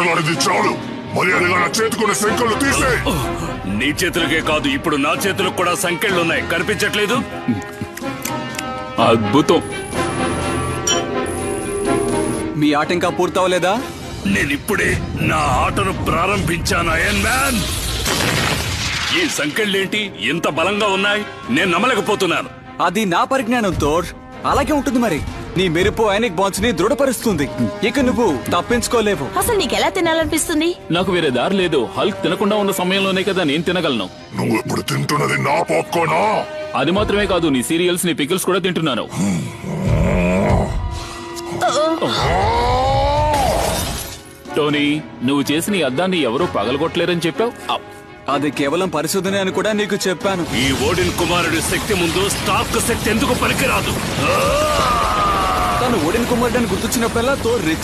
మాటలాడేది చాలు. మర్యాదగా నా చేతుకున్న సంఖ్యలు తీసే. నీ చేతులకే కాదు, ఇప్పుడు నా చేతులకు కూడా సంఖ్యలున్నాయి. కనిపించట్లేదు? అద్భుతం. మీ ఆట ఇంకా పూర్తవలేదా? నేనిప్పుడే నా ఆటను ప్రారంభించాను అయన్ మ్యాన్. ఈ సంఖ్యలేంటి ఇంత బలంగా ఉన్నాయి? నేను నమ్మలేకపోతున్నాను. అది నా పరిజ్ఞానం థోర్. అలాగే ఉంటుంది మరి. నీ మెరుపు ఐనిక్ బాండ్స్ ని దృఢపరుస్తుంది. ఇక నువ్వు తప్పించుకోలేవు. అసలు నీకెలా తినాలనిపిస్తుంది? నాకు వేరే దారి లేదు. హల్క్ తినకుండా ఉన్న సమయంలోనే కదా నేను తినగలను. నువ్వు ఇప్పుడు తింటున్నది నా పాప్కార్నా? అది మాత్రమే కాదు, నీ సీరియల్స్, నీ పికిల్స్ కూడా తింటున్నాను. టోనీ, నువ్వు చేసిన ఈ అద్దాన్ని ఎవరూ పగలగొట్టలేరని చెప్పావు. అది కేవలం పరిశోధన అని కూడా నీకు చెప్పాను. ఈ ఓడిన్ కుమారుడి శక్తి ముందు స్టార్క్ శక్తి ఎందుకు పనికిరాదు? తను ఓడిన్ కుమారుడని గుర్తొచ్చినప్పుడల్లా థోర్